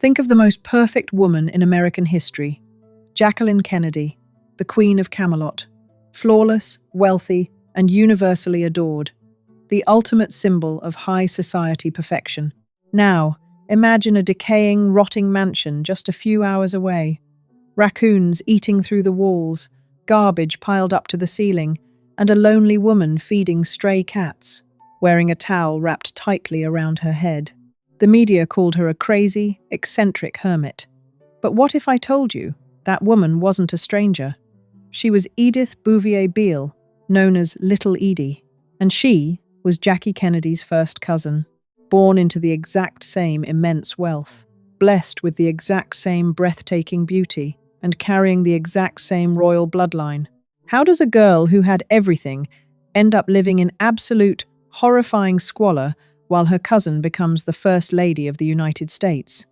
Think of the most perfect woman in American history, Jacqueline Kennedy, the Queen of Camelot. Flawless, wealthy, and universally adored. The ultimate symbol of high society perfection. Now, imagine a decaying, rotting mansion just a few hours away. Raccoons eating through the walls, garbage piled up to the ceiling, and a lonely woman feeding stray cats, wearing a towel wrapped tightly around her head. The media called her a crazy, eccentric hermit. But what if I told you that woman wasn't a stranger? She was Edith Bouvier Beale, known as Little Edie, and she was Jackie Kennedy's first cousin, born into the exact same immense wealth, blessed with the exact same breathtaking beauty, and carrying the exact same royal bloodline. How does a girl who had everything end up living in absolute, horrifying squalor while her cousin becomes the First Lady of the United States?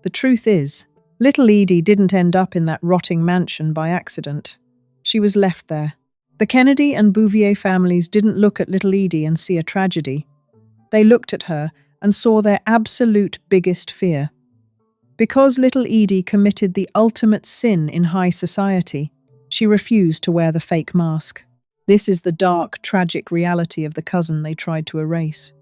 The truth is, Little Edie didn't end up in that rotting mansion by accident. She was left there. The Kennedy and Bouvier families didn't look at Little Edie and see a tragedy. They looked at her and saw their absolute biggest fear. Because Little Edie committed the ultimate sin in high society, she refused to wear the fake mask. This is the dark, tragic reality of the cousin they tried to erase.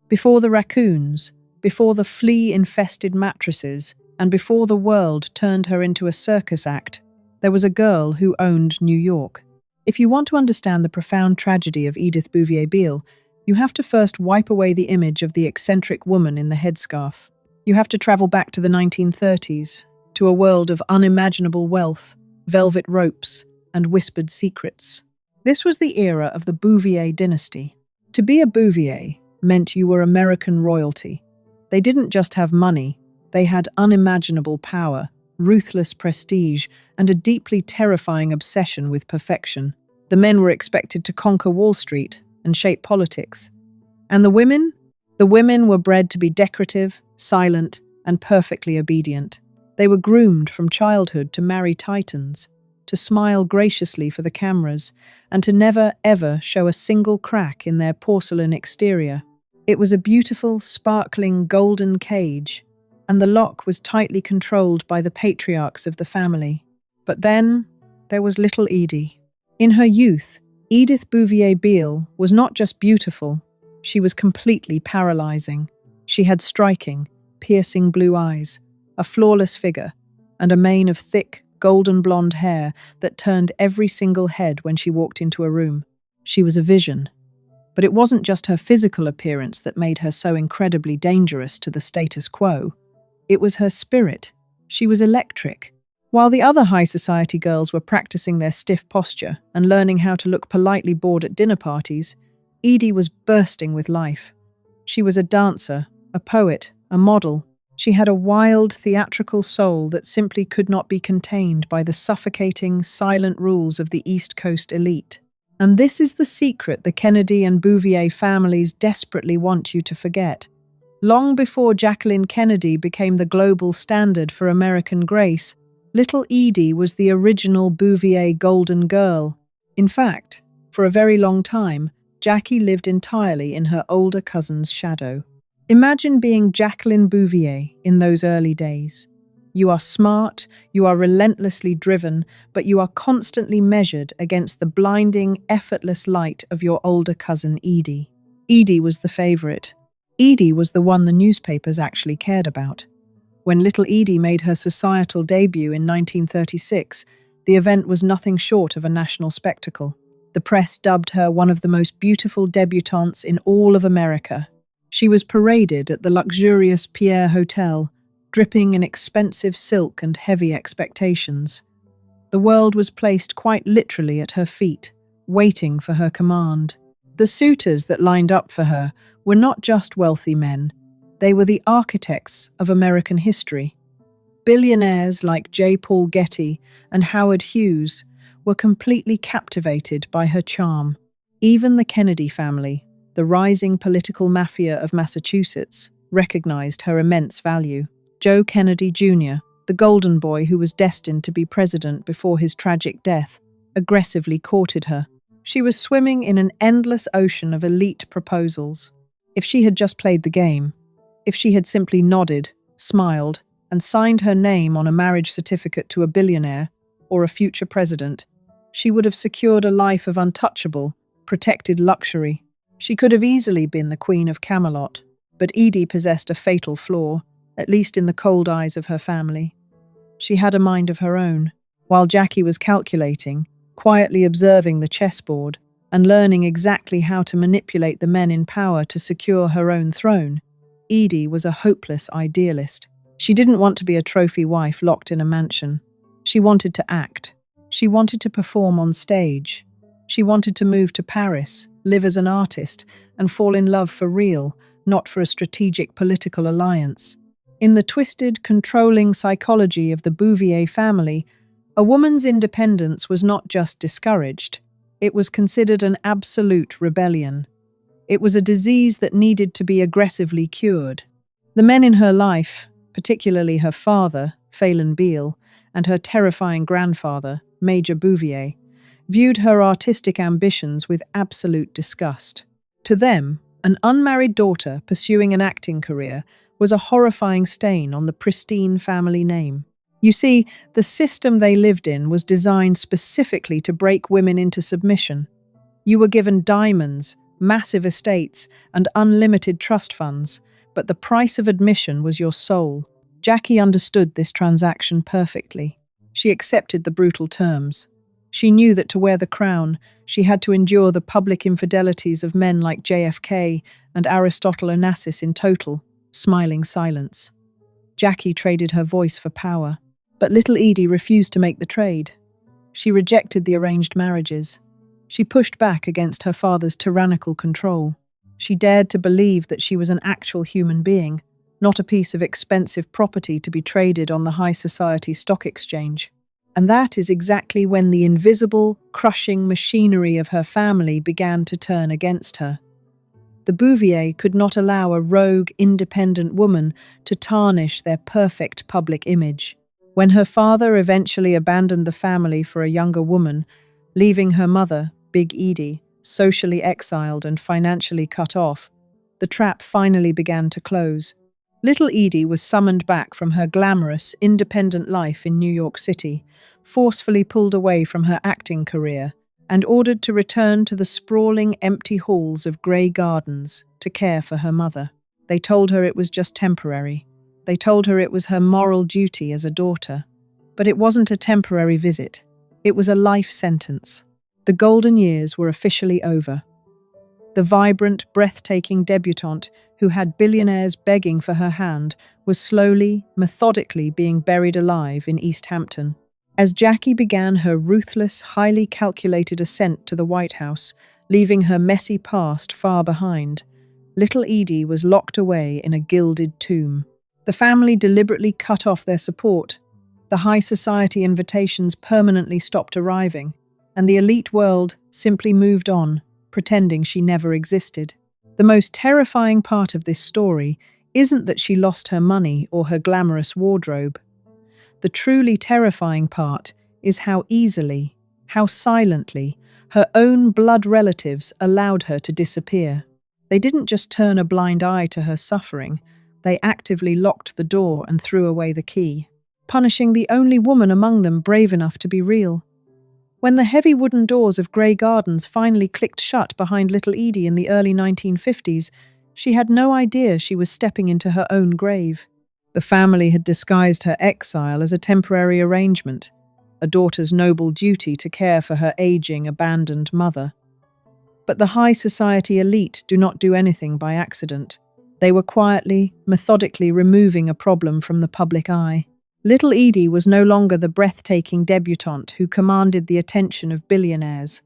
Before the raccoons, before the flea-infested mattresses, and before the world turned her into a circus act, there was a girl who owned New York. If you want to understand the profound tragedy of Edith Bouvier Beale, you have to first wipe away the image of the eccentric woman in the headscarf. You have to travel back to the 1930s, to a world of unimaginable wealth, velvet ropes, and whispered secrets. This was the era of the Bouvier dynasty. To be a Bouvier meant you were American royalty. They didn't just have money, they had unimaginable power, ruthless prestige, and a deeply terrifying obsession with perfection. The men were expected to conquer Wall Street and shape politics. And the women? The women were bred to be decorative, silent, and perfectly obedient. They were groomed from childhood to marry titans, to smile graciously for the cameras, and to never, ever show a single crack in their porcelain exterior. It was a beautiful, sparkling golden cage, and the lock was tightly controlled by the patriarchs of the family. But then there was Little Edie. In her youth, Edith Bouvier Beale was not just beautiful, she was completely paralyzing. She had striking, piercing blue eyes, a flawless figure, and a mane of thick, golden blonde hair that turned every single head when she walked into a room. She was a vision. But it wasn't just her physical appearance that made her so incredibly dangerous to the status quo. It was her spirit. She was electric. While the other high society girls were practicing their stiff posture and learning how to look politely bored at dinner parties, Edie was bursting with life. She was a dancer, a poet, a model. She had a wild, theatrical soul that simply could not be contained by the suffocating, silent rules of the East Coast elite. And this is the secret the Kennedy and Bouvier families desperately want you to forget. Long before Jacqueline Kennedy became the global standard for American grace, Little Edie was the original Bouvier golden girl. In fact, for a very long time, Jackie lived entirely in her older cousin's shadow. Imagine being Jacqueline Bouvier in those early days. You are smart, you are relentlessly driven, but you are constantly measured against the blinding, effortless light of your older cousin Edie. Edie was the favorite. Edie was the one the newspapers actually cared about. When Little Edie made her societal debut in 1936, the event was nothing short of a national spectacle. The press dubbed her one of the most beautiful debutantes in all of America. She was paraded at the luxurious Pierre Hotel, dripping in expensive silk and heavy expectations. The world was placed quite literally at her feet, waiting for her command. The suitors that lined up for her were not just wealthy men, they were the architects of American history. Billionaires like J. Paul Getty and Howard Hughes were completely captivated by her charm. Even the Kennedy family, the rising political mafia of Massachusetts, recognized her immense value. Joe Kennedy Jr., the golden boy who was destined to be president before his tragic death, aggressively courted her. She was swimming in an endless ocean of elite proposals. If she had just played the game, if she had simply nodded, smiled, and signed her name on a marriage certificate to a billionaire or a future president, she would have secured a life of untouchable, protected luxury. She could have easily been the Queen of Camelot, but Edie possessed a fatal flaw, at least in the cold eyes of her family. She had a mind of her own. While Jackie was calculating, quietly observing the chessboard, and learning exactly how to manipulate the men in power to secure her own throne, Edie was a hopeless idealist. She didn't want to be a trophy wife locked in a mansion. She wanted to act. She wanted to perform on stage. She wanted to move to Paris, live as an artist, and fall in love for real, not for a strategic political alliance. In the twisted, controlling psychology of the Bouvier family, a woman's independence was not just discouraged, it was considered an absolute rebellion. It was a disease that needed to be aggressively cured. The men in her life, particularly her father, Phelan Beale, and her terrifying grandfather, Major Bouvier, viewed her artistic ambitions with absolute disgust. To them, an unmarried daughter pursuing an acting career was a horrifying stain on the pristine family name. You see, the system they lived in was designed specifically to break women into submission. You were given diamonds, massive estates, and unlimited trust funds, but the price of admission was your soul. Jackie understood this transaction perfectly. She accepted the brutal terms. She knew that to wear the crown, she had to endure the public infidelities of men like JFK and Aristotle Onassis in total, smiling silence. Jackie traded her voice for power. But little Edie refused to make the trade. She rejected the arranged marriages. She pushed back against her father's tyrannical control. She dared to believe that she was an actual human being, not a piece of expensive property to be traded on the high society stock exchange. And that is exactly when the invisible, crushing machinery of her family began to turn against her. The Bouvier could not allow a rogue, independent woman to tarnish their perfect public image. When her father eventually abandoned the family for a younger woman, leaving her mother, Big Edie, socially exiled and financially cut off, the trap finally began to close. Little Edie was summoned back from her glamorous, independent life in New York City, forcefully pulled away from her acting career, and ordered to return to the sprawling, empty halls of Grey Gardens to care for her mother. They told her it was just temporary. They told her it was her moral duty as a daughter. But it wasn't a temporary visit. It was a life sentence. The golden years were officially over. The vibrant, breathtaking debutante who had billionaires begging for her hand was slowly, methodically being buried alive in East Hampton. As Jackie began her ruthless, highly calculated ascent to the White House, leaving her messy past far behind, little Edie was locked away in a gilded tomb. The family deliberately cut off their support. The high society invitations permanently stopped arriving, and the elite world simply moved on, pretending she never existed. The most terrifying part of this story isn't that she lost her money or her glamorous wardrobe. The truly terrifying part is how easily, how silently, her own blood relatives allowed her to disappear. They didn't just turn a blind eye to her suffering, they actively locked the door and threw away the key, punishing the only woman among them brave enough to be real. When the heavy wooden doors of Grey Gardens finally clicked shut behind little Edie in the early 1950s, she had no idea she was stepping into her own grave. The family had disguised her exile as a temporary arrangement, a daughter's noble duty to care for her aging, abandoned mother. But the high society elite do not do anything by accident. They were quietly, methodically removing a problem from the public eye. Little Edie was no longer the breathtaking debutante who commanded the attention of billionaires.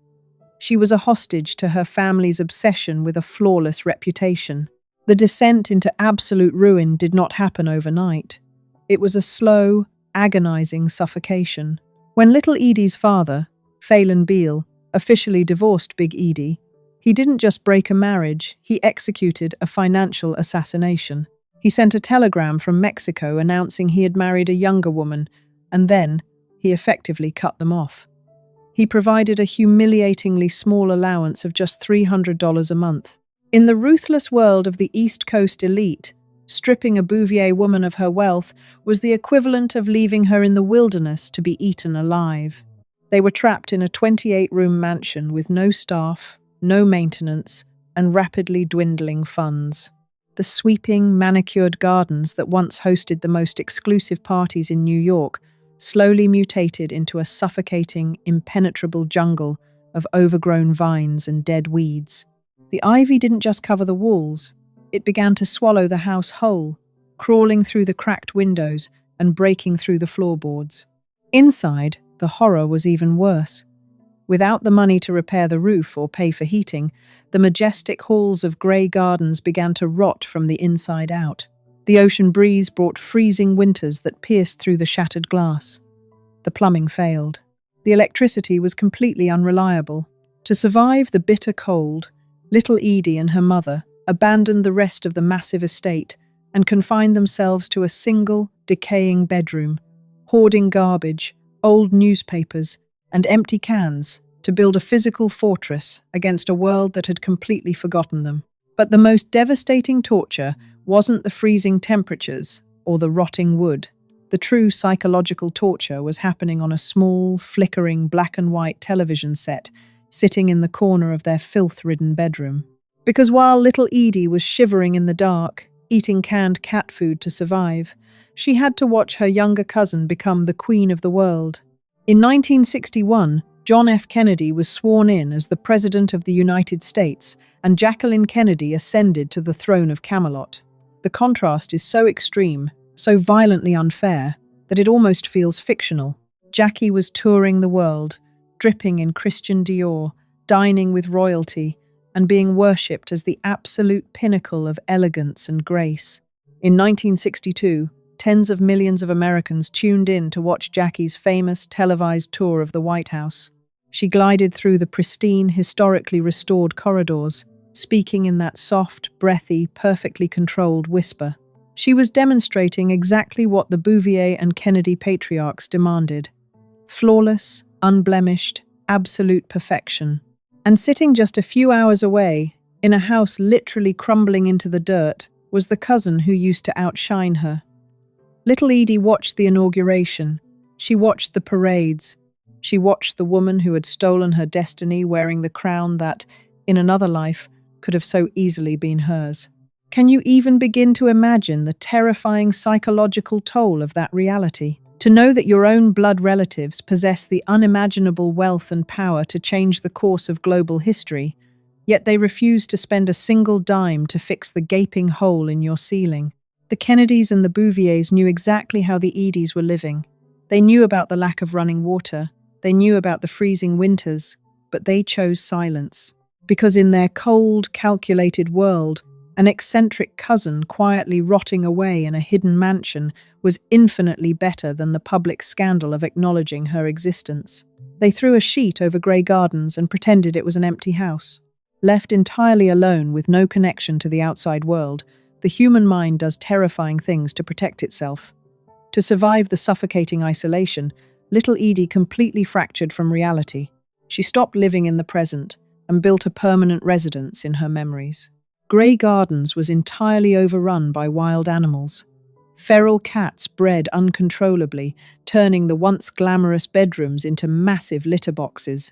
She was a hostage to her family's obsession with a flawless reputation. The descent into absolute ruin did not happen overnight. It was a slow, agonizing suffocation. When little Edie's father, Phelan Beale, officially divorced Big Edie, he didn't just break a marriage, he executed a financial assassination. He sent a telegram from Mexico announcing he had married a younger woman, and then he effectively cut them off. He provided a humiliatingly small allowance of just $300 a month. In the ruthless world of the East Coast elite, Stripping a Bouvier woman of her wealth was the equivalent of leaving her in the wilderness to be eaten alive. They were trapped in a 28-room mansion with no staff, no maintenance, and rapidly dwindling funds. The sweeping, manicured gardens that once hosted the most exclusive parties in New York slowly mutated into a suffocating, impenetrable jungle of overgrown vines and dead weeds. The ivy didn't just cover the walls, it began to swallow the house whole, crawling through the cracked windows and breaking through the floorboards. Inside, the horror was even worse. Without the money to repair the roof or pay for heating, the majestic halls of grey gardens began to rot from the inside out. The ocean breeze brought freezing winters that pierced through the shattered glass. The plumbing failed. The electricity was completely unreliable. To survive the bitter cold, little Edie and her mother abandoned the rest of the massive estate and confined themselves to a single, decaying bedroom, hoarding garbage, old newspapers, and empty cans to build a physical fortress against a world that had completely forgotten them. But the most devastating torture wasn't the freezing temperatures or the rotting wood. The true psychological torture was happening on a small, flickering black and white television set sitting in the corner of their filth-ridden bedroom. Because while little Edie was shivering in the dark, eating canned cat food to survive, she had to watch her younger cousin become the queen of the world. In 1961, John F. Kennedy was sworn in as the President of the United States, and Jacqueline Kennedy ascended to the throne of Camelot. The contrast is so extreme, so violently unfair, that it almost feels fictional. Jackie was touring the world, dripping in Christian Dior, dining with royalty, and being worshipped as the absolute pinnacle of elegance and grace. In 1962, tens of millions of Americans tuned in to watch Jackie's famous televised tour of the White House. She glided through the pristine, historically restored corridors, speaking in that soft, breathy, perfectly controlled whisper. She was demonstrating exactly what the Bouvier and Kennedy patriarchs demanded: flawless, unblemished, absolute perfection. And sitting just a few hours away, in a house literally crumbling into the dirt, was the cousin who used to outshine her. Little Edie watched the inauguration. She watched the parades. She watched the woman who had stolen her destiny wearing the crown that, in another life, could have so easily been hers. Can you even begin to imagine the terrifying psychological toll of that reality? To know that your own blood relatives possess the unimaginable wealth and power to change the course of global history, yet they refuse to spend a single dime to fix the gaping hole in your ceiling. The Kennedys and the Bouviers knew exactly how the Edies were living. They knew about the lack of running water. They knew about the freezing winters, but they chose silence. Because in their cold, calculated world, an eccentric cousin quietly rotting away in a hidden mansion was infinitely better than the public scandal of acknowledging her existence. They threw a sheet over grey gardens and pretended it was an empty house. Left entirely alone with no connection to the outside world, the human mind does terrifying things to protect itself. To survive the suffocating isolation, little Edie completely fractured from reality. She stopped living in the present and built a permanent residence in her memories. Grey Gardens was entirely overrun by wild animals. Feral cats bred uncontrollably, turning the once glamorous bedrooms into massive litter boxes.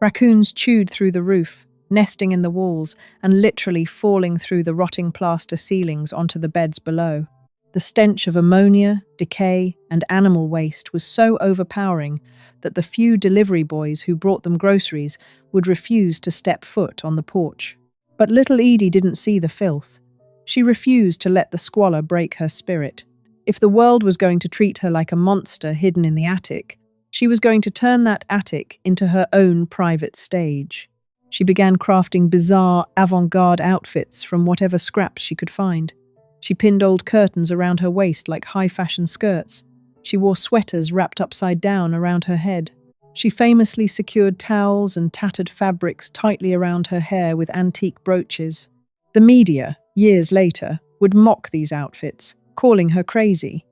Raccoons chewed through the roof, nesting in the walls and literally falling through the rotting plaster ceilings onto the beds below. The stench of ammonia, decay, and animal waste was so overpowering that the few delivery boys who brought them groceries would refuse to step foot on the porch. But little Edie didn't see the filth. She refused to let the squalor break her spirit. If the world was going to treat her like a monster hidden in the attic, she was going to turn that attic into her own private stage. She began crafting bizarre, avant-garde outfits from whatever scraps she could find. She pinned old curtains around her waist like high-fashion skirts. She wore sweaters wrapped upside down around her head. She famously secured towels and tattered fabrics tightly around her hair with antique brooches. The media, years later, would mock these outfits, calling her crazy.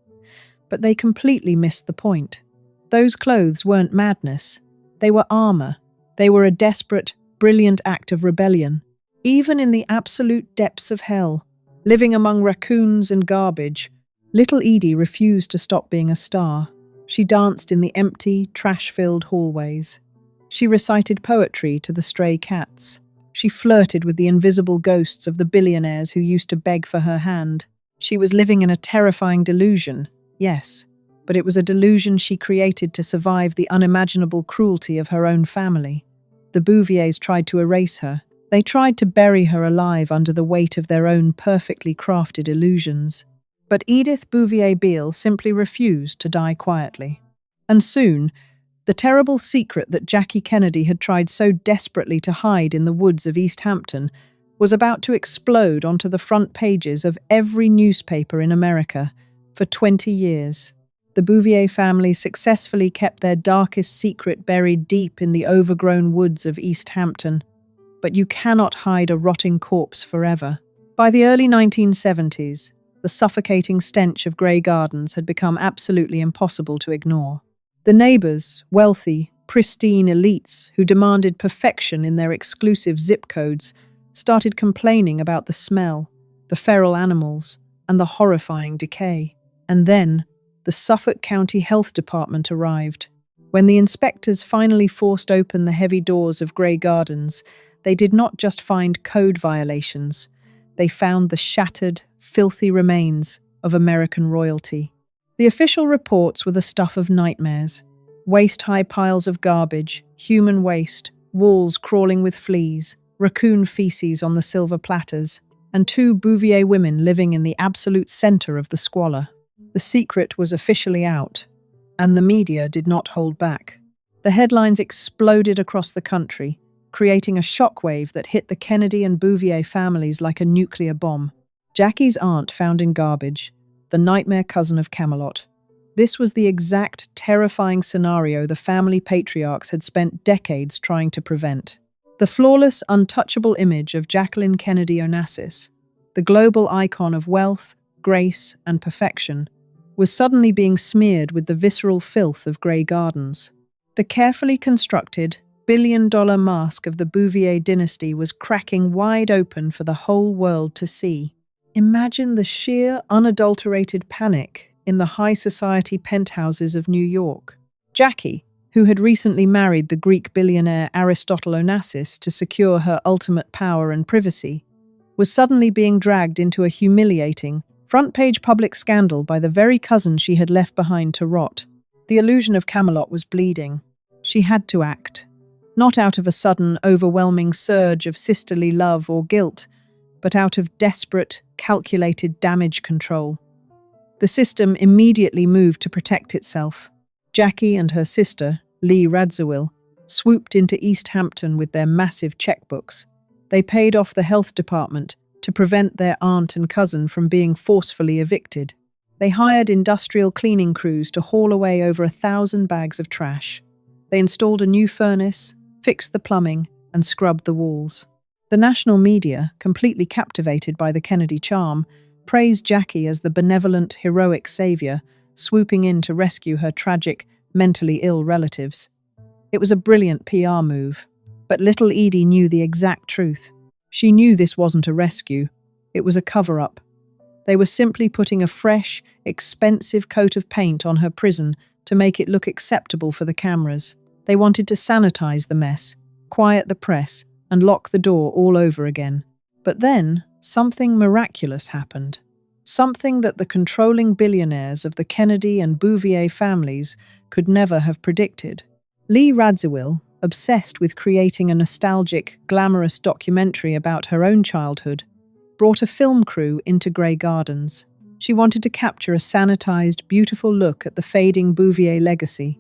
But they completely missed the point. Those clothes weren't madness. They were armor. They were a desperate, brilliant act of rebellion. Even in the absolute depths of hell, Living among raccoons and garbage, little Edie refused to stop being a star. She danced in the empty, trash-filled hallways. She recited poetry to the stray cats. She flirted with the invisible ghosts of the billionaires who used to beg for her hand. She was living in a terrifying delusion, yes, but it was a delusion she created to survive the unimaginable cruelty of her own family. The Bouviers tried to erase her. They tried to bury her alive under the weight of their own perfectly crafted illusions. But Edith Bouvier Beale simply refused to die quietly. And soon, the terrible secret that Jackie Kennedy had tried so desperately to hide in the woods of East Hampton was about to explode onto the front pages of every newspaper in America for 20 years. The Bouvier family successfully kept their darkest secret buried deep in the overgrown woods of East Hampton. But you cannot hide a rotting corpse forever. By the early 1970s, the suffocating stench of Grey Gardens had become absolutely impossible to ignore. The neighbours, wealthy, pristine elites who demanded perfection in their exclusive zip codes, started complaining about the smell, the feral animals, and the horrifying decay. And then, the Suffolk County Health Department arrived. When the inspectors finally forced open the heavy doors of Grey Gardens, they did not just find code violations. They found the shattered, filthy remains of American royalty. The official reports were the stuff of nightmares. Waist-high piles of garbage, human waste, walls crawling with fleas, raccoon feces on the silver platters, and 2 Bouvier women living in the absolute center of the squalor. The secret was officially out, and the media did not hold back. The headlines exploded across the country, creating a shockwave that hit the Kennedy and Bouvier families like a nuclear bomb. Jackie's aunt found in garbage, the nightmare cousin of Camelot. This was the exact terrifying scenario the family patriarchs had spent decades trying to prevent. The flawless, untouchable image of Jacqueline Kennedy Onassis, the global icon of wealth, grace, and perfection, was suddenly being smeared with the visceral filth of Grey Gardens. The carefully constructed, billion-dollar mask of the Bouvier dynasty was cracking wide open for the whole world to see. Imagine the sheer, unadulterated panic in the high society penthouses of New York. Jackie, who had recently married the Greek billionaire Aristotle Onassis to secure her ultimate power and privacy, was suddenly being dragged into a humiliating, front-page public scandal by the very cousin she had left behind to rot. The illusion of Camelot was bleeding. She had to act. Not out of a sudden, overwhelming surge of sisterly love or guilt, but out of desperate, calculated damage control. The system immediately moved to protect itself. Jackie and her sister, Lee Radziwill, swooped into East Hampton with their massive checkbooks. They paid off the health department to prevent their aunt and cousin from being forcefully evicted. They hired industrial cleaning crews to haul away over 1,000 bags of trash. They installed a new furnace, fixed the plumbing, and scrubbed the walls. The national media, completely captivated by the Kennedy charm, praised Jackie as the benevolent, heroic savior, swooping in to rescue her tragic, mentally ill relatives. It was a brilliant PR move, but little Edie knew the exact truth. She knew this wasn't a rescue. It was a cover-up. They were simply putting a fresh, expensive coat of paint on her prison to make it look acceptable for the cameras. They wanted to sanitize the mess, quiet the press, and lock the door all over again. But then, something miraculous happened. Something that the controlling billionaires of the Kennedy and Bouvier families could never have predicted. Lee Radziwill, obsessed with creating a nostalgic, glamorous documentary about her own childhood, brought a film crew into Grey Gardens. She wanted to capture a sanitized, beautiful look at the fading Bouvier legacy.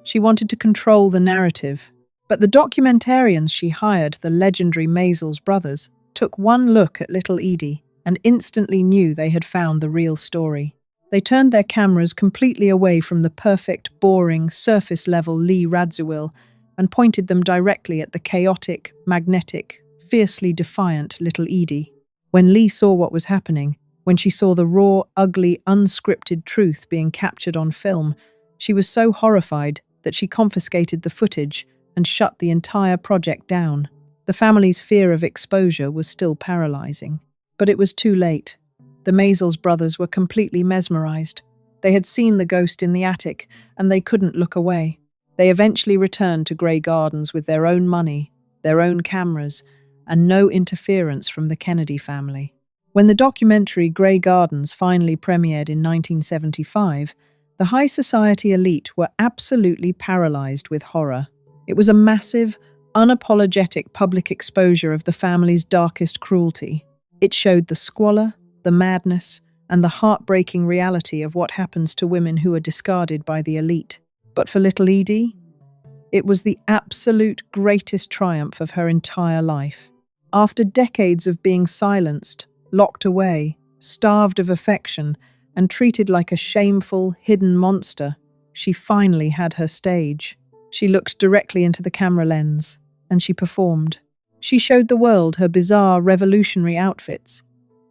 She wanted to control the narrative. But the documentarians she hired, the legendary Maisels brothers, took one look at little Edie and instantly knew they had found the real story. They turned their cameras completely away from the perfect, boring, surface-level Lee Radziwill and pointed them directly at the chaotic, magnetic, fiercely defiant little Edie. When Lee saw what was happening, when she saw the raw, ugly, unscripted truth being captured on film, she was so horrified that she confiscated the footage and shut the entire project down. The family's fear of exposure was still paralyzing. But it was too late. The Maisels brothers were completely mesmerized. They had seen the ghost in the attic, and they couldn't look away. They eventually returned to Grey Gardens with their own money, their own cameras, and no interference from the Kennedy family. When the documentary Grey Gardens finally premiered in 1975, the high society elite were absolutely paralyzed with horror. It was a massive, unapologetic public exposure of the family's darkest cruelty. It showed the squalor, the madness, and the heartbreaking reality of what happens to women who are discarded by the elite. But for Little Edie, it was the absolute greatest triumph of her entire life. After decades of being silenced, locked away, starved of affection, and treated like a shameful, hidden monster, she finally had her stage. She looked directly into the camera lens, and she performed. She showed the world her bizarre, revolutionary outfits.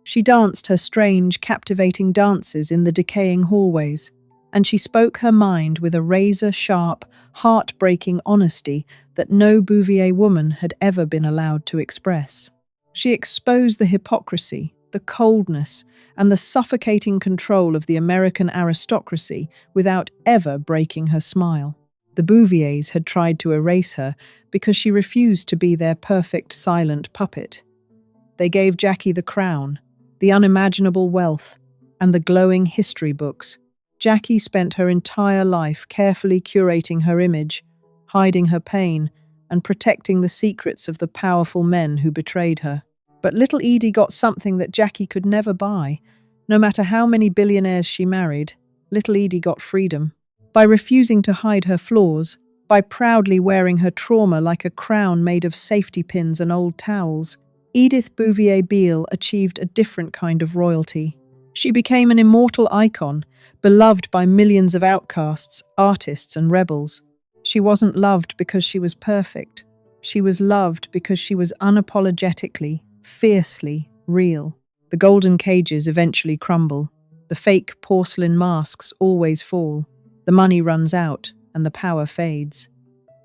She danced her strange, captivating dances in the decaying hallways, and she spoke her mind with a razor-sharp, heart-breaking honesty that no Bouvier woman had ever been allowed to express. She exposed the hypocrisy, the coldness, and the suffocating control of the American aristocracy without ever breaking her smile. The Bouviers had tried to erase her because she refused to be their perfect silent puppet. They gave Jackie the crown, the unimaginable wealth, and the glowing history books. Jackie spent her entire life carefully curating her image, hiding her pain, and protecting the secrets of the powerful men who betrayed her. But Little Edie got something that Jackie could never buy. No matter how many billionaires she married, Little Edie got freedom. By refusing to hide her flaws, by proudly wearing her trauma like a crown made of safety pins and old towels, Edith Bouvier Beale achieved a different kind of royalty. She became an immortal icon, beloved by millions of outcasts, artists, and rebels. She wasn't loved because she was perfect. She was loved because she was unapologetically, fiercely real. The golden cages eventually crumble. The fake porcelain masks always fall. The money runs out, and the power fades.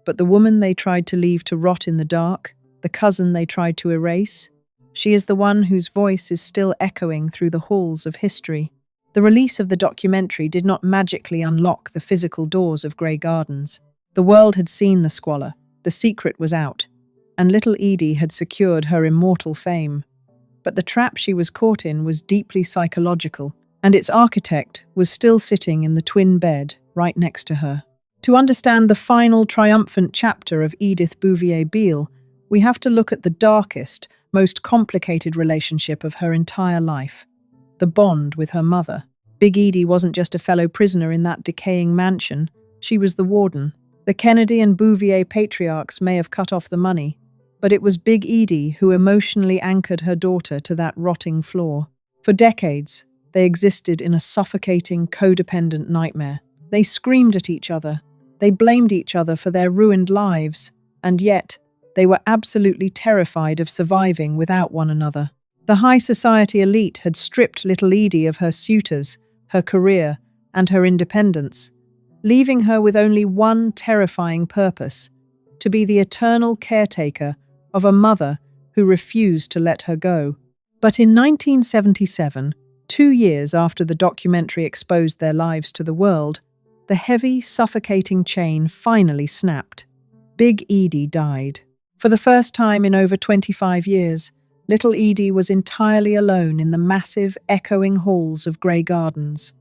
But the woman they tried to leave to rot in the dark, the cousin they tried to erase, she is the one whose voice is still echoing through the halls of history. The release of the documentary did not magically unlock the physical doors of Grey Gardens. The world had seen the squalor, the secret was out, and Little Edie had secured her immortal fame. But the trap she was caught in was deeply psychological, and its architect was still sitting in the twin bed right next to her. To understand the final triumphant chapter of Edith Bouvier Beale, we have to look at the darkest, most complicated relationship of her entire life, the bond with her mother. Big Edie wasn't just a fellow prisoner in that decaying mansion, she was the warden. The Kennedy and Bouvier patriarchs may have cut off the money, but it was Big Edie who emotionally anchored her daughter to that rotting floor. For decades, they existed in a suffocating, codependent nightmare. They screamed at each other, they blamed each other for their ruined lives, and yet, they were absolutely terrified of surviving without one another. The high society elite had stripped Little Edie of her suitors, her career, and her independence, leaving her with only one terrifying purpose: to be the eternal caretaker of a mother who refused to let her go. But in 1977, 2 years after the documentary exposed their lives to the world, the heavy, suffocating chain finally snapped. Big Edie died. For the first time in over 25 years, Little Edie was entirely alone in the massive, echoing halls of Grey Gardens.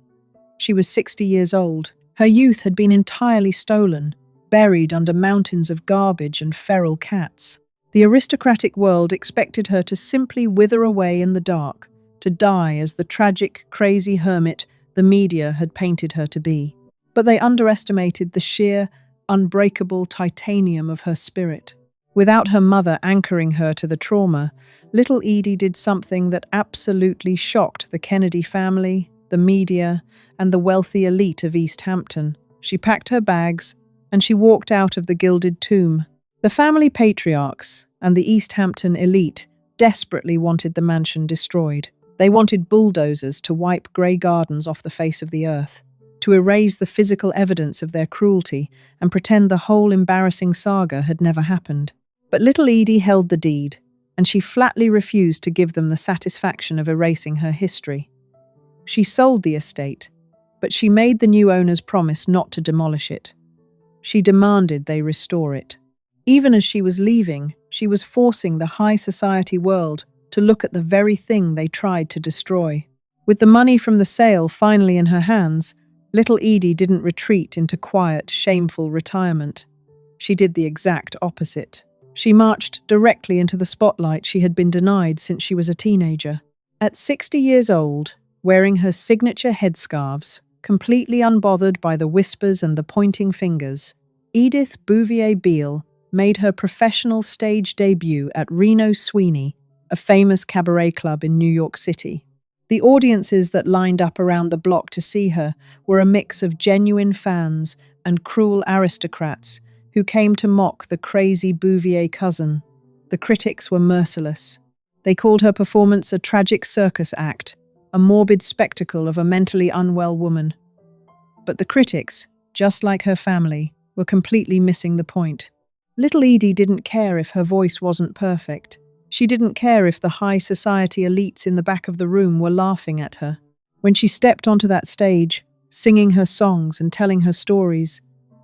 She was 60 years old. Her youth had been entirely stolen, buried under mountains of garbage and feral cats. The aristocratic world expected her to simply wither away in the dark, to die as the tragic, crazy hermit the media had painted her to be. But they underestimated the sheer, unbreakable titanium of her spirit. Without her mother anchoring her to the trauma, Little Edie did something that absolutely shocked the Kennedy family, the media, and the wealthy elite of East Hampton. She packed her bags, and she walked out of the gilded tomb. The family patriarchs and the East Hampton elite desperately wanted the mansion destroyed. They wanted bulldozers to wipe Grey Gardens off the face of the earth, to erase the physical evidence of their cruelty and pretend the whole embarrassing saga had never happened. But Little Edie held the deed, and she flatly refused to give them the satisfaction of erasing her history. She sold the estate, but she made the new owners promise not to demolish it. She demanded they restore it. Even as she was leaving, she was forcing the high society world to look at the very thing they tried to destroy. With the money from the sale finally in her hands, little Edie didn't retreat into quiet, shameful retirement. She did the exact opposite. She marched directly into the spotlight she had been denied since she was a teenager. At 60 years old, wearing her signature headscarves, completely unbothered by the whispers and the pointing fingers, Edith Bouvier Beale made her professional stage debut at Reno Sweeney, a famous cabaret club in New York City. The audiences that lined up around the block to see her were a mix of genuine fans and cruel aristocrats who came to mock the crazy Bouvier cousin. The critics were merciless. They called her performance a tragic circus act, a morbid spectacle of a mentally unwell woman. But the critics, just like her family, were completely missing the point. Little Edie didn't care if her voice wasn't perfect. She didn't care if the high society elites in the back of the room were laughing at her. When she stepped onto that stage, singing her songs and telling her stories,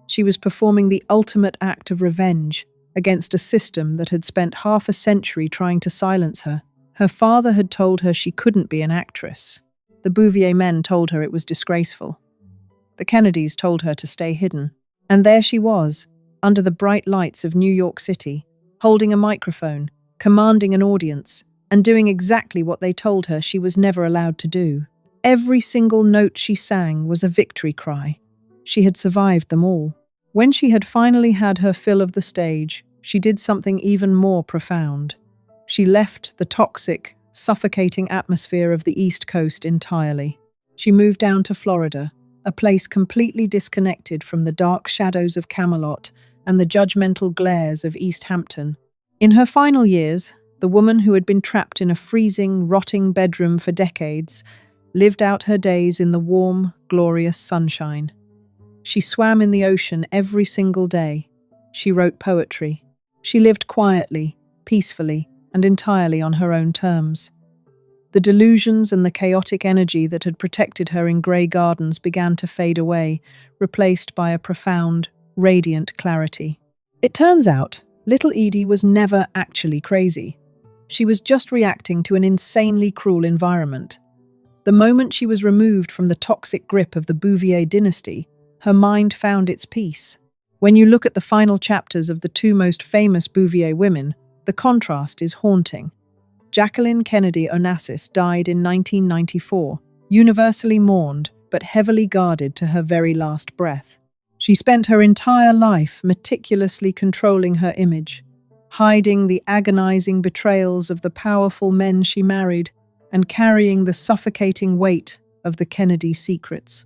she was performing the ultimate act of revenge against a system that had spent half a century trying to silence her. Her father had told her she couldn't be an actress. The Bouvier men told her it was disgraceful. The Kennedys told her to stay hidden. And there she was, under the bright lights of New York City, holding a microphone, commanding an audience, and doing exactly what they told her she was never allowed to do. Every single note she sang was a victory cry. She had survived them all. When she had finally had her fill of the stage, she did something even more profound. She left the toxic, suffocating atmosphere of the East Coast entirely. She moved down to Florida, a place completely disconnected from the dark shadows of Camelot and the judgmental glares of East Hampton. In her final years, the woman who had been trapped in a freezing, rotting bedroom for decades lived out her days in the warm, glorious sunshine. She swam in the ocean every single day. She wrote poetry. She lived quietly, peacefully, and entirely on her own terms. The delusions and the chaotic energy that had protected her in grey gardens began to fade away, replaced by a profound, radiant clarity. It turns out, little Edie was never actually crazy. She was just reacting to an insanely cruel environment. The moment she was removed from the toxic grip of the Bouvier dynasty, her mind found its peace. When you look at the final chapters of the two most famous Bouvier women, the contrast is haunting. Jacqueline Kennedy Onassis died in 1994, universally mourned but heavily guarded to her very last breath. She spent her entire life meticulously controlling her image, hiding the agonizing betrayals of the powerful men she married and carrying the suffocating weight of the Kennedy secrets.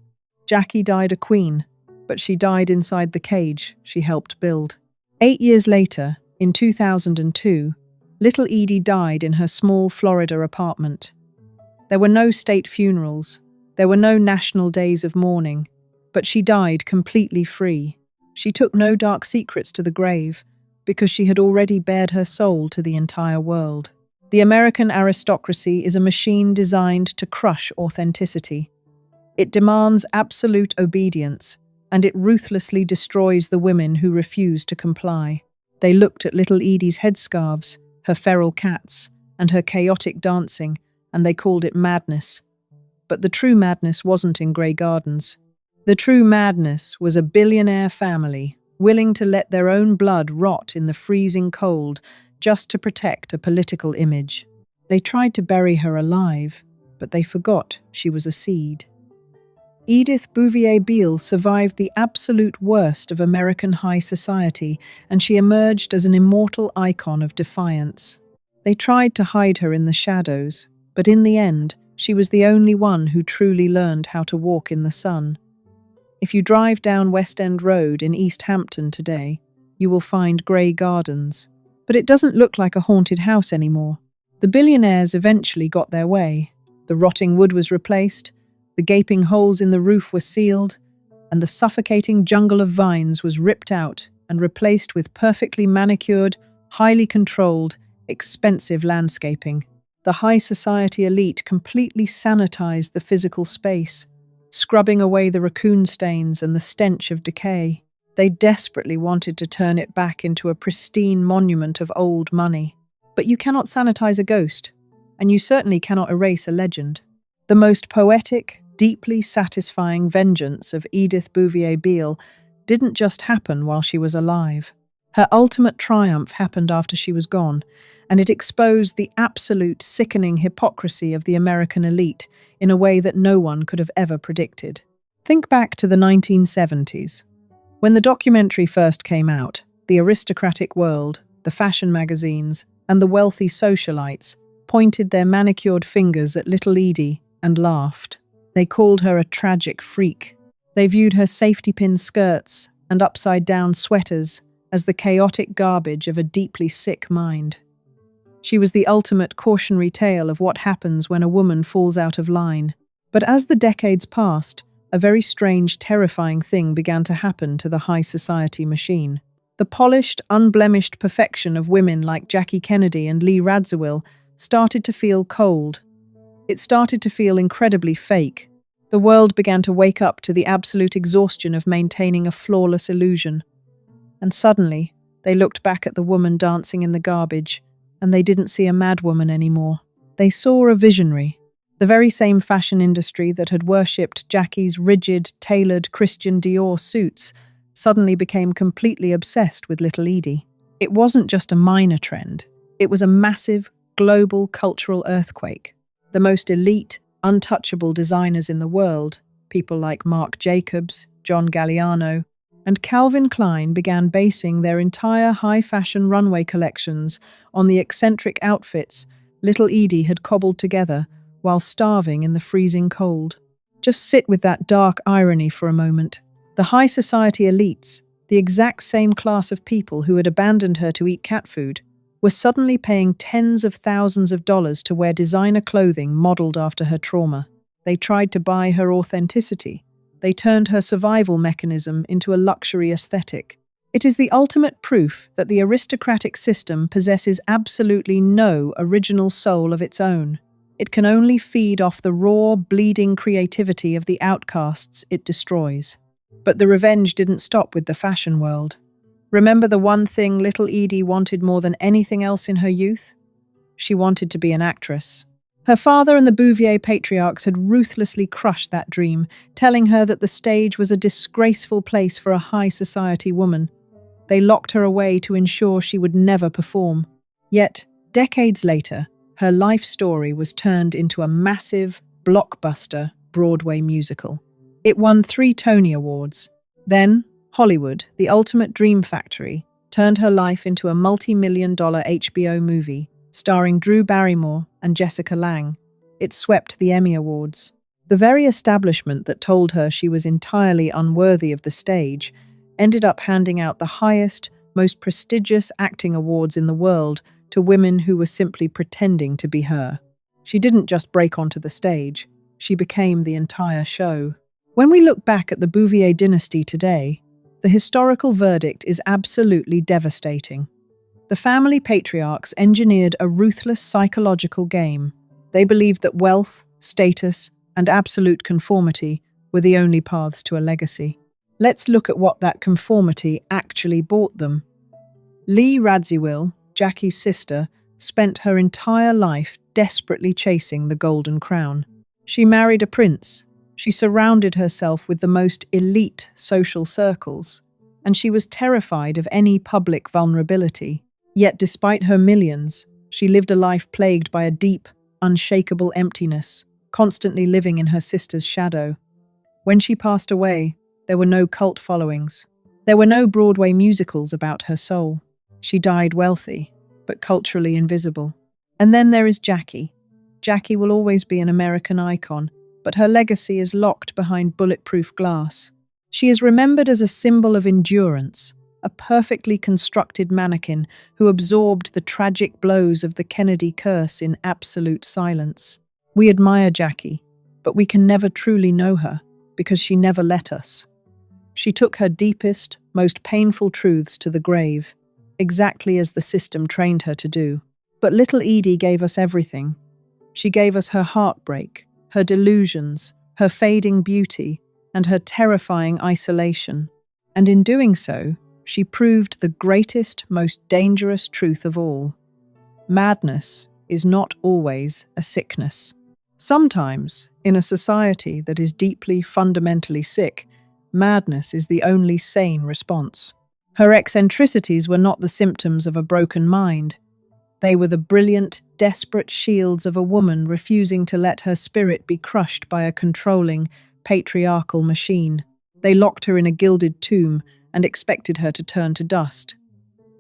Jackie died a queen, but she died inside the cage she helped build. 8 years later, in 2002, little Edie died in her small Florida apartment. There were no state funerals, there were no national days of mourning, but she died completely free. She took no dark secrets to the grave, because she had already bared her soul to the entire world. The American aristocracy is a machine designed to crush authenticity. It demands absolute obedience, and it ruthlessly destroys the women who refuse to comply. They looked at little Edie's headscarves, her feral cats, and her chaotic dancing, and they called it madness. But the true madness wasn't in Grey Gardens. The true madness was a billionaire family willing to let their own blood rot in the freezing cold just to protect a political image. They tried to bury her alive, but they forgot she was a seed. Edith Bouvier Beale survived the absolute worst of American high society, and she emerged as an immortal icon of defiance. They tried to hide her in the shadows, but in the end, she was the only one who truly learned how to walk in the sun. If you drive down West End Road in East Hampton today, you will find Grey Gardens. But it doesn't look like a haunted house anymore. The billionaires eventually got their way. The rotting wood was replaced, the gaping holes in the roof were sealed, and the suffocating jungle of vines was ripped out and replaced with perfectly manicured, highly controlled, expensive landscaping. The high society elite completely sanitized the physical space, scrubbing away the raccoon stains and the stench of decay. They desperately wanted to turn it back into a pristine monument of old money. But you cannot sanitize a ghost, and you certainly cannot erase a legend. The most poetic, deeply satisfying vengeance of Edith Bouvier Beale didn't just happen while she was alive. Her ultimate triumph happened after she was gone, and it exposed the absolute sickening hypocrisy of the American elite in a way that no one could have ever predicted. Think back to the 1970s. When the documentary first came out, the aristocratic world, the fashion magazines, and the wealthy socialites pointed their manicured fingers at Little Edie and laughed. They called her a tragic freak. They viewed her safety pin skirts and upside-down sweaters as the chaotic garbage of a deeply sick mind. She was the ultimate cautionary tale of what happens when a woman falls out of line. But as the decades passed, a very strange, terrifying thing began to happen to the high society machine. The polished, unblemished perfection of women like Jackie Kennedy and Lee Radziwill started to feel cold. It started to feel incredibly fake. The world began to wake up to the absolute exhaustion of maintaining a flawless illusion. And suddenly, they looked back at the woman dancing in the garbage, and they didn't see a madwoman anymore. They saw a visionary. The very same fashion industry that had worshipped Jackie's rigid, tailored Christian Dior suits suddenly became completely obsessed with Little Edie. It wasn't just a minor trend. It was a massive, global cultural earthquake. The most elite, untouchable designers in the world, people like Marc Jacobs, John Galliano, and Calvin Klein began basing their entire high-fashion runway collections on the eccentric outfits Little Edie had cobbled together while starving in the freezing cold. Just sit with that dark irony for a moment. The high society elites, the exact same class of people who had abandoned her to eat cat food, were suddenly paying tens of thousands of dollars to wear designer clothing modeled after her trauma. They tried to buy her authenticity. They turned her survival mechanism into a luxury aesthetic. It is the ultimate proof that the aristocratic system possesses absolutely no original soul of its own. It can only feed off the raw, bleeding creativity of the outcasts it destroys. But the revenge didn't stop with the fashion world. Remember the one thing Little Edie wanted more than anything else in her youth? She wanted to be an actress. Her father and the Bouvier patriarchs had ruthlessly crushed that dream, telling her that the stage was a disgraceful place for a high society woman. They locked her away to ensure she would never perform. Yet, decades later, her life story was turned into a massive, blockbuster Broadway musical. It won 3 Tony Awards. Then, Hollywood, the ultimate dream factory, turned her life into a multi-million-dollar HBO movie starring Drew Barrymore and Jessica Lange. It swept the Emmy Awards. The very establishment that told her she was entirely unworthy of the stage ended up handing out the highest, most prestigious acting awards in the world to women who were simply pretending to be her. She didn't just break onto the stage, she became the entire show. When we look back at the Bouvier dynasty today, the historical verdict is absolutely devastating. The family patriarchs engineered a ruthless psychological game. They believed that wealth, status, and absolute conformity were the only paths to a legacy. Let's look at what that conformity actually bought them. Lee Radziwill, Jackie's sister, spent her entire life desperately chasing the golden crown. She married a prince. She surrounded herself with the most elite social circles, and she was terrified of any public vulnerability. Yet despite her millions, she lived a life plagued by a deep, unshakable emptiness, constantly living in her sister's shadow. When she passed away, there were no cult followings. There were no Broadway musicals about her soul. She died wealthy, but culturally invisible. And then there is Jackie. Jackie will always be an American icon, but her legacy is locked behind bulletproof glass. She is remembered as a symbol of endurance, a perfectly constructed mannequin who absorbed the tragic blows of the Kennedy curse in absolute silence. We admire Jackie, but we can never truly know her because she never let us. She took her deepest, most painful truths to the grave, exactly as the system trained her to do. But little Edie gave us everything. She gave us her heartbreak, her delusions, her fading beauty, and her terrifying isolation. And in doing so, she proved the greatest, most dangerous truth of all. Madness is not always a sickness. Sometimes, in a society that is deeply, fundamentally sick, madness is the only sane response. Her eccentricities were not the symptoms of a broken mind. They were the brilliant, desperate shields of a woman refusing to let her spirit be crushed by a controlling, patriarchal machine. They locked her in a gilded tomb and expected her to turn to dust.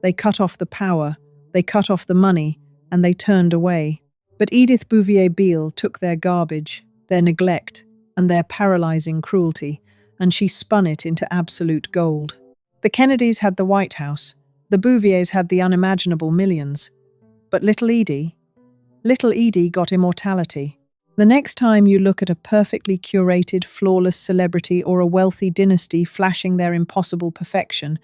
They cut off the power, they cut off the money, and they turned away. But Edith Bouvier Beale took their garbage, their neglect, and their paralyzing cruelty, and she spun it into absolute gold. The Kennedys had the White House, the Bouviers had the unimaginable millions. But little Edie got immortality. The next time you look at a perfectly curated, flawless celebrity or a wealthy dynasty flashing their impossible perfection,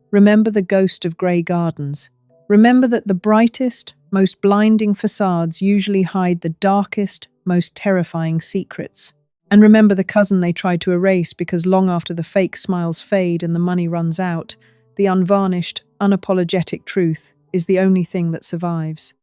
remember the ghost of Grey Gardens. Remember that the brightest, most blinding facades usually hide the darkest, most terrifying secrets. And remember the cousin they tried to erase because long after the fake smiles fade and the money runs out, the unvarnished, unapologetic truth is the only thing that survives.